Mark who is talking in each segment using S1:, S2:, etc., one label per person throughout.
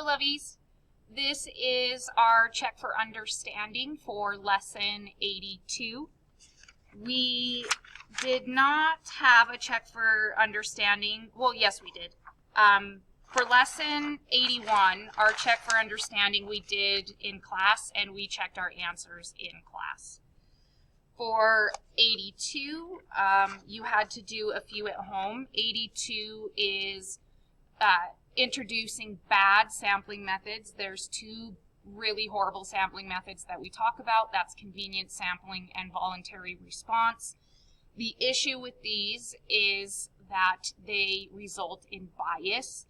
S1: Hello, lovies. This is our check for understanding for lesson 82. We did not have a check for understanding. Well, yes, we did. For lesson 81, our check for understanding we did in class, and we checked our answers in class. For 82, you had to do a few at home. 82 is introducing bad sampling methods. There's two really horrible sampling methods that we talk about. That's convenient sampling and voluntary response. The issue with these is that they result in bias,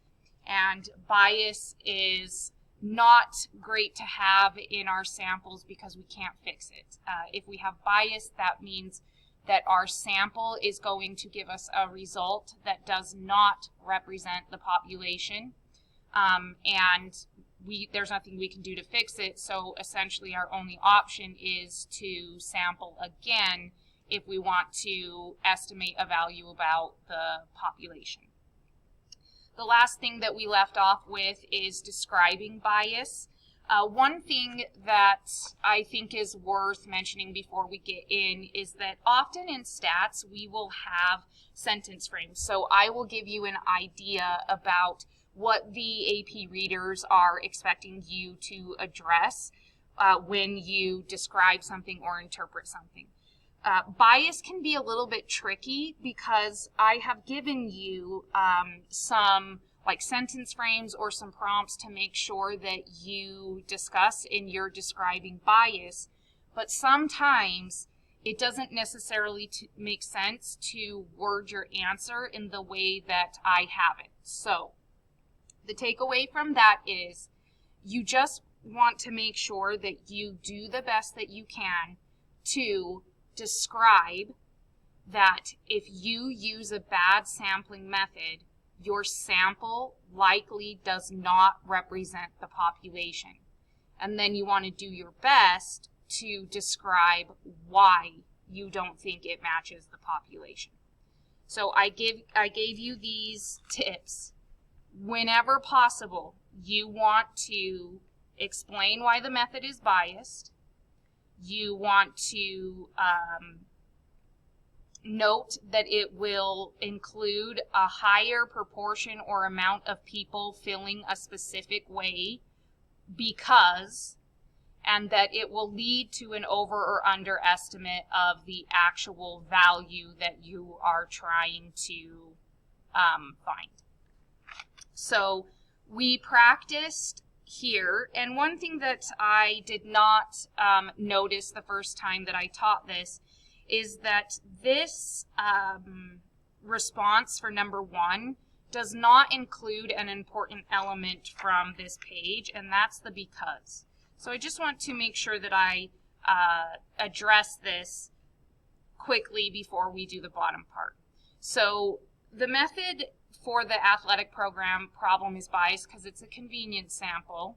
S1: and bias is not great to have in our samples because we can't fix it. If we have bias, that means that our sample is going to give us a result that does not represent the population, and there's nothing we can do to fix it, so essentially our only option is to sample again if we want to estimate a value about the population. The last thing that we left off with is describing bias. One thing that I think is worth mentioning before we get in is that often in stats we will have sentence frames. So I will give you an idea about what the AP readers are expecting you to address when you describe something or interpret something. Bias can be a little bit tricky because I have given you some sentence frames or some prompts to make sure that you discuss in your describing bias, but sometimes it doesn't necessarily make sense to word your answer in the way that I have it. So the takeaway from that is you just want to make sure that you do the best that you can to describe that if you use a bad sampling method, your sample likely does not represent the population. And then you want to do your best to describe why you don't think it matches the population. So I gave you these tips. Whenever possible, you want to explain why the method is biased. You want to note that it will include a higher proportion or amount of people feeling a specific way because, and that it will lead to an over or underestimate of the actual value that you are trying to find. So we practiced here, and one thing that I did not notice the first time that I taught this is that this response for number 1 does not include an important element from this page, and that's the because. So I just want to make sure that I address this quickly before we do the bottom part. So the method for the athletic program problem is biased because it's a convenience sample.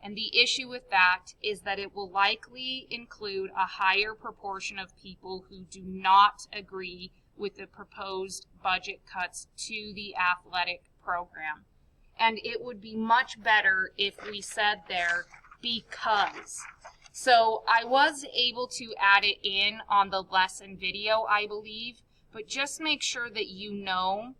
S1: And the issue with that is that it will likely include a higher proportion of people who do not agree with the proposed budget cuts to the athletic program. And it would be much better if we said there, because. So I was able to add it in on the lesson video, I believe, but just make sure that you know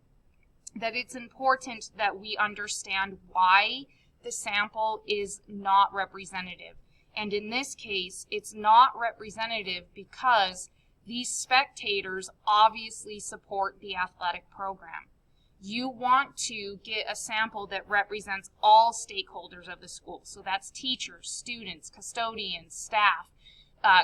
S1: that it's important that we understand why the sample is not representative. And in this case, it's not representative because these spectators obviously support the athletic program. You want to get a sample that represents all stakeholders of the school. So that's teachers, students, custodians, staff,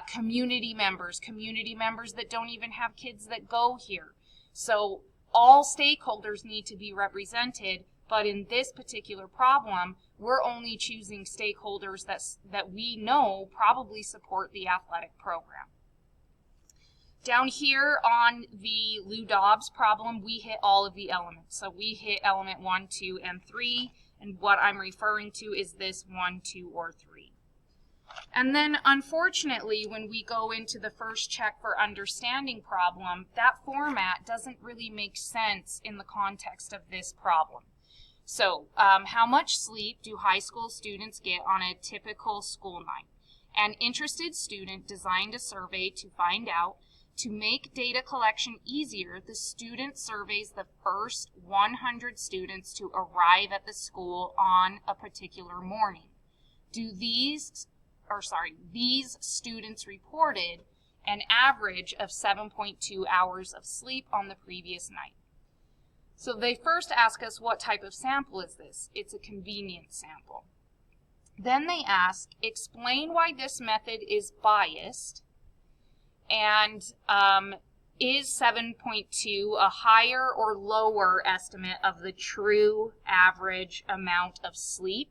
S1: community members that don't even have kids that go here. So all stakeholders need to be represented, but in this particular problem, we're only choosing stakeholders that we know probably support the athletic program. Down here on the Lou Dobbs problem, we hit all of the elements. So we hit element 1, 2, and 3, and what I'm referring to is this 1, 2, or 3. And then, unfortunately, when we go into the first check for understanding problem, that format doesn't really make sense in the context of this problem. So, how much sleep do high school students get on a typical school night? An interested student designed a survey to find out. To make data collection easier, the student surveys the first 100 students to arrive at the school on a particular morning. These students reported an average of 7.2 hours of sleep on the previous night. So they first ask us, what type of sample is this? It's a convenience sample. Then they ask, explain why this method is biased, and is 7.2 a higher or lower estimate of the true average amount of sleep,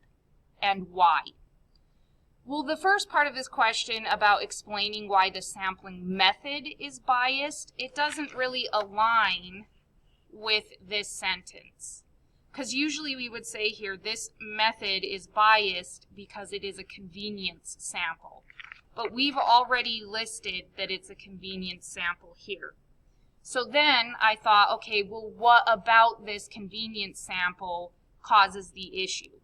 S1: and why? Well, the first part of this question about explaining why the sampling method is biased, it doesn't really align with this sentence. Because usually we would say here, this method is biased because it is a convenience sample. But we've already listed that it's a convenience sample here. So then I thought, okay, well, what about this convenience sample causes the issue?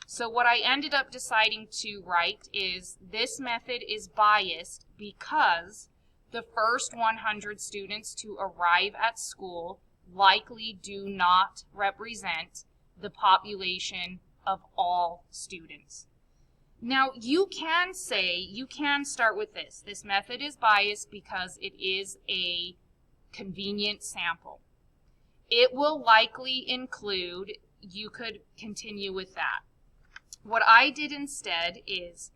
S1: So what I ended up deciding to write is, this method is biased because the first 100 students to arrive at school likely do not represent the population of all students. Now, you can start with this. This method is biased because it is a convenient sample. It will likely include, you could continue with that. What I did instead is,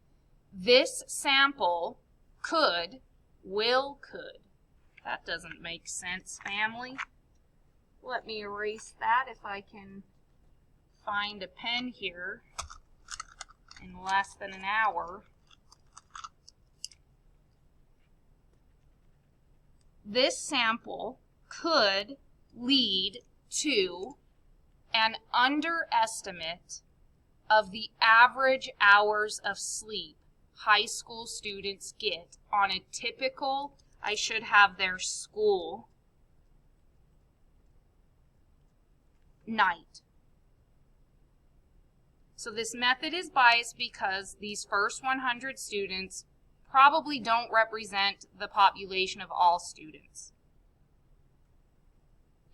S1: this sample could. That doesn't make sense, family. Let me erase that if I can find a pen here in less than an hour. This sample could lead to an underestimate of the average hours of sleep high school students get on a typical, I should have their school night. So this method is biased because these first 100 students probably don't represent the population of all students.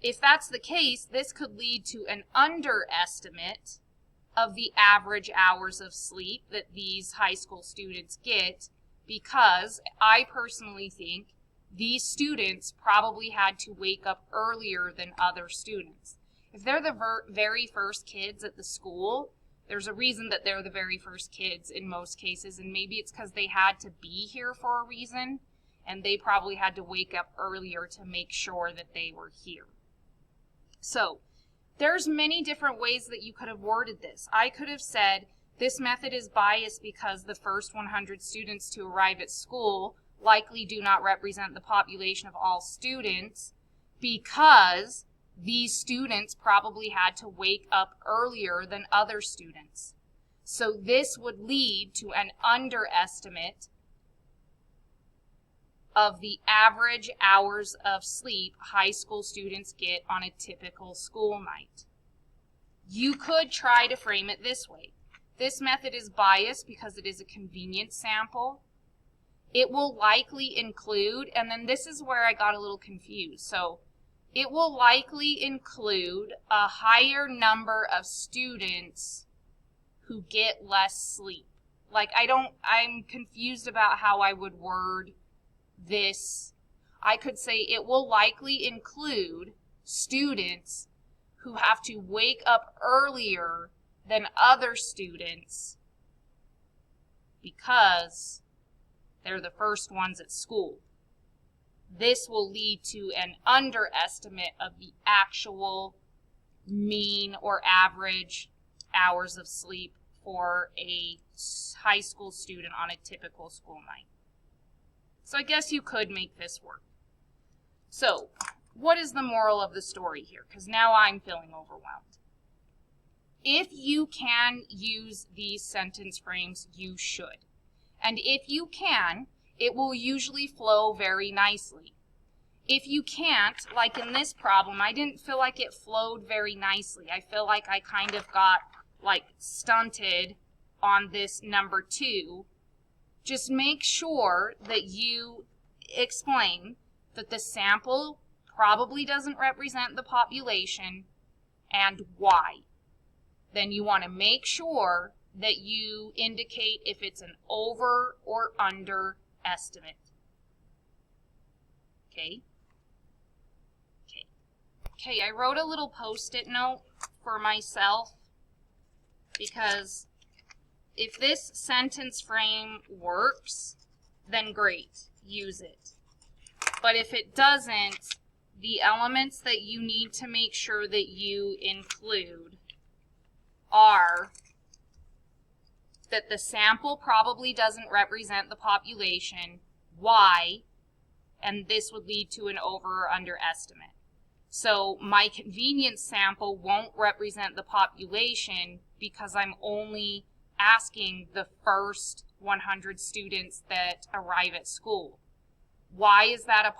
S1: If that's the case, this could lead to an underestimate of the average hours of sleep that these high school students get, because I personally think these students probably had to wake up earlier than other students. If they're the very first kids at the school, there's a reason that they're the very first kids in most cases, and maybe it's because they had to be here for a reason, and they probably had to wake up earlier to make sure that they were here. So, there's many different ways that you could have worded this. I could have said, this method is biased because the first 100 students to arrive at school likely do not represent the population of all students, because these students probably had to wake up earlier than other students. So this would lead to an underestimate of the average hours of sleep high school students get on a typical school night. You could try to frame it this way. This method is biased because it is a convenience sample. It will likely include, and then this is where I got a little confused. So it will likely include a higher number of students who get less sleep. Like, I'm confused about how I would word this. I could say it will likely include students who have to wake up earlier than other students because they're the first ones at school. This will lead to an underestimate of the actual mean or average hours of sleep for a high school student on a typical school night. So I guess you could make this work. So, what is the moral of the story here? Because now I'm feeling overwhelmed. If you can use these sentence frames, you should. And if you can, it will usually flow very nicely. If you can't, like in this problem, I didn't feel like it flowed very nicely. I feel like I kind of got like stunted on this number 2. Just make sure that you explain that the sample probably doesn't represent the population and why. Then you want to make sure that you indicate if it's an over or under estimate. Okay? Okay, I wrote a little post-it note for myself because if this sentence frame works, then great, use it. But if it doesn't, the elements that you need to make sure that you include are that the sample probably doesn't represent the population, why, and this would lead to an over or under estimate. So my convenience sample won't represent the population because I'm only asking the first 100 students that arrive at school. Why is that a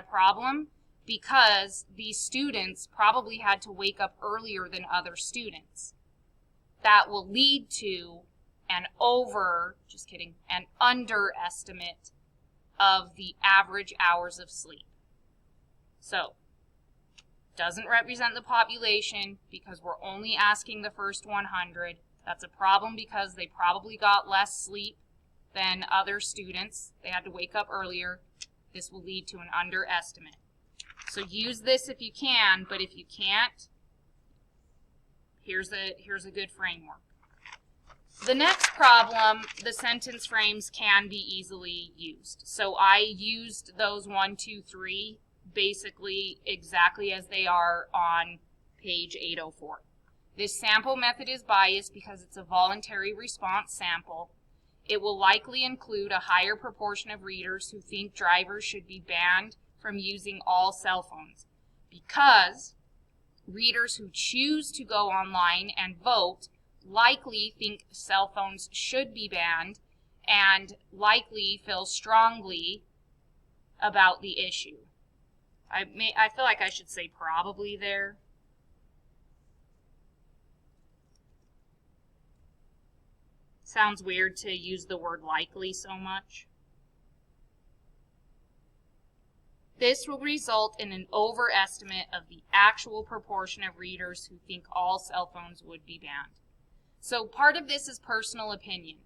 S1: problem? Because these students probably had to wake up earlier than other students. That will lead to an underestimate of the average hours of sleep. So, doesn't represent the population because we're only asking the first 100. That's a problem because they probably got less sleep than other students. They had to wake up earlier. This will lead to an underestimate. So use this if you can, but if you can't, here's a good framework. The next problem, the sentence frames can be easily used. So I used those 1, 2, 3 basically exactly as they are on page 804. This sample method is biased because it's a voluntary response sample. It will likely include a higher proportion of readers who think drivers should be banned from using all cell phones, because readers who choose to go online and vote likely think cell phones should be banned and likely feel strongly about the issue. I feel like I should say probably there. Sounds weird to use the word likely so much. This will result in an overestimate of the actual proportion of readers who think all cell phones would be banned. So part of this is personal opinion.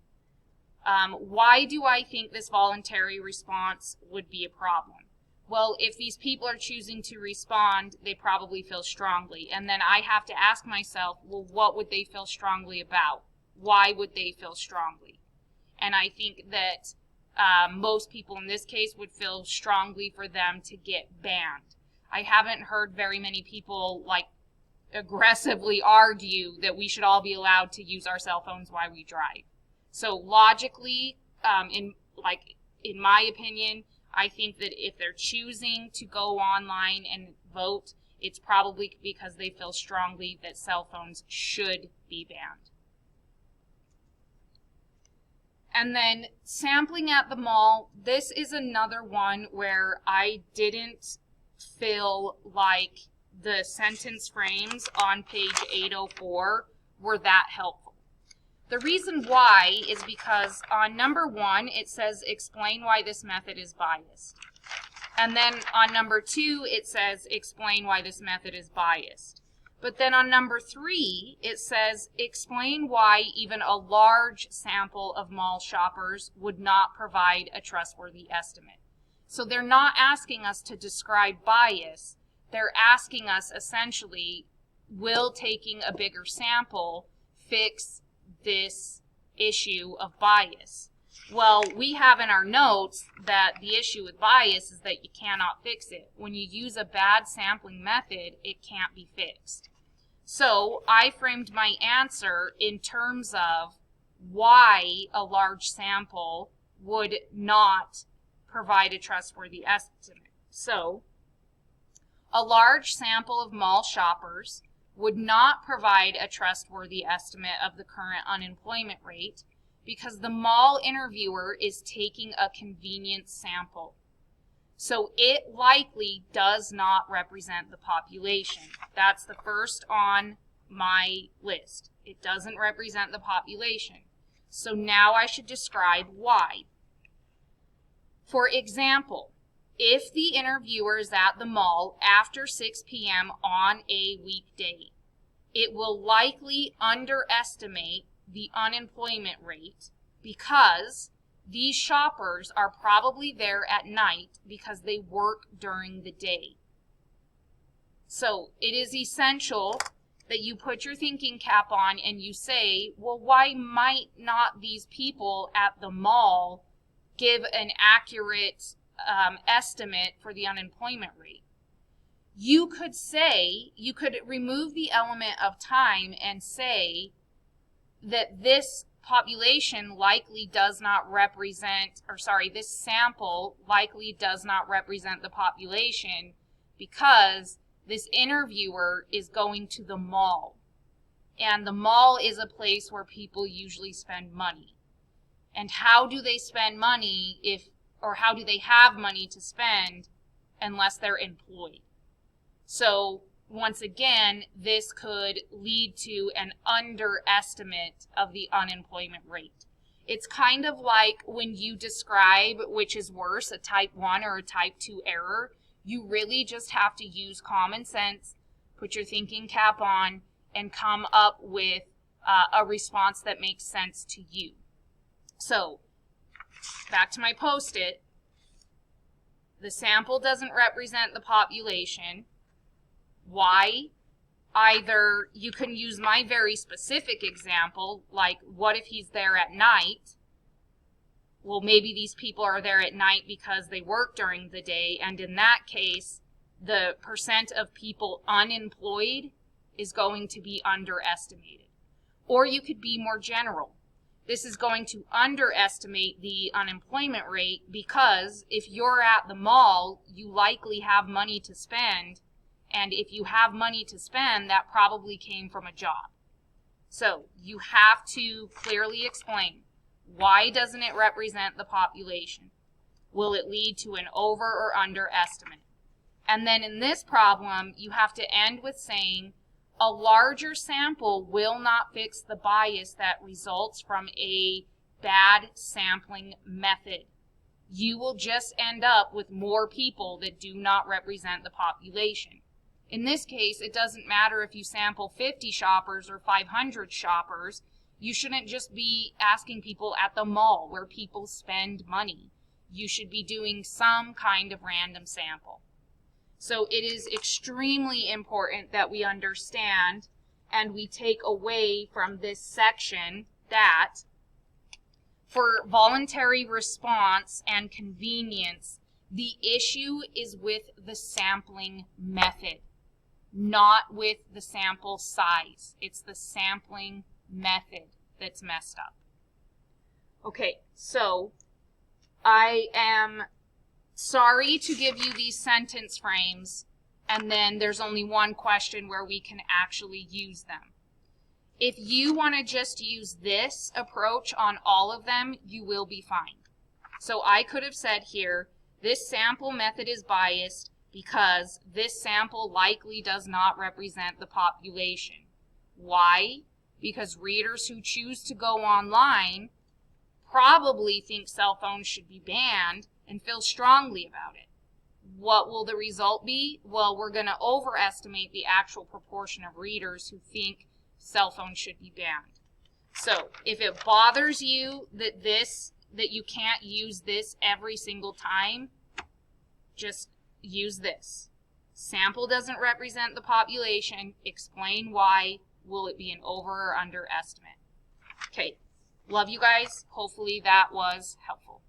S1: Why do I think this voluntary response would be a problem? Well, if these people are choosing to respond, they probably feel strongly. And then I have to ask myself, well, what would they feel strongly about? Why would they feel strongly? And I think that most people in this case would feel strongly for them to get banned. I haven't heard very many people aggressively argue that we should all be allowed to use our cell phones while we drive. So logically, in my opinion, I think that if they're choosing to go online and vote, it's probably because they feel strongly that cell phones should be banned. And then sampling at the mall, this is another one where I didn't feel like the sentence frames on page 804 were that helpful. The reason why is because on number 1, it says explain why this method is biased. And then on number 2, it says explain why this method is biased. But then on number 3, it says explain why even a large sample of mall shoppers would not provide a trustworthy estimate. So they're not asking us to describe bias. They're asking us essentially, will taking a bigger sample fix this issue of bias? Well, we have in our notes that the issue with bias is that you cannot fix it. When you use a bad sampling method, it can't be fixed. So I framed my answer in terms of why a large sample would not provide a trustworthy estimate. So a large sample of mall shoppers would not provide a trustworthy estimate of the current unemployment rate because the mall interviewer is taking a convenience sample. So it likely does not represent the population. That's the first on my list. It doesn't represent the population. So now I should describe why. For example, if the interviewer is at the mall after 6 p.m. on a weekday, it will likely underestimate the unemployment rate because these shoppers are probably there at night because they work during the day. So it is essential that you put your thinking cap on and you say, well, why might not these people at the mall give an accurate estimate for the unemployment rate? You could say, you could remove the element of time and say that this population likely does not represent, this sample likely does not represent the population because this interviewer is going to the mall. And the mall is a place where people usually spend money. And how do they spend money how do they have money to spend unless they're employed? So once again, this could lead to an underestimate of the unemployment rate. It's kind of like when you describe which is worse, a type 1 or a type 2 error. You really just have to use common sense, put your thinking cap on, and come up with a response that makes sense to you. So, back to my post-it. The sample doesn't represent the population. Why? Either you can use my very specific example, like what if he's there at night? Well, maybe these people are there at night because they work during the day, and in that case, the percent of people unemployed is going to be underestimated. Or you could be more general. This is going to underestimate the unemployment rate because if you're at the mall, you likely have money to spend, and if you have money to spend, that probably came from a job. So you have to clearly explain, why doesn't it represent the population? Will it lead to an over or underestimate? And then in this problem, you have to end with saying, a larger sample will not fix the bias that results from a bad sampling method. You will just end up with more people that do not represent the population. In this case, it doesn't matter if you sample 50 shoppers or 500 shoppers. You shouldn't just be asking people at the mall where people spend money. You should be doing some kind of random sample. So it is extremely important that we understand and we take away from this section that for voluntary response and convenience, the issue is with the sampling method, not with the sample size. It's the sampling method that's messed up. Okay, so I am sorry to give you these sentence frames, and then there's only one question where we can actually use them. If you want to just use this approach on all of them, you will be fine. So I could have said here, this sample method is biased because this sample likely does not represent the population. Why? Because readers who choose to go online probably think cell phones should be banned and feel strongly about it. What will the result be? Well, we're going to overestimate the actual proportion of readers who think cell phones should be banned. So if it bothers you that you can't use this every single time, just use this. Sample doesn't represent the population. Explain why. Will it be an over or under estimate? Okay. Love you guys. Hopefully that was helpful.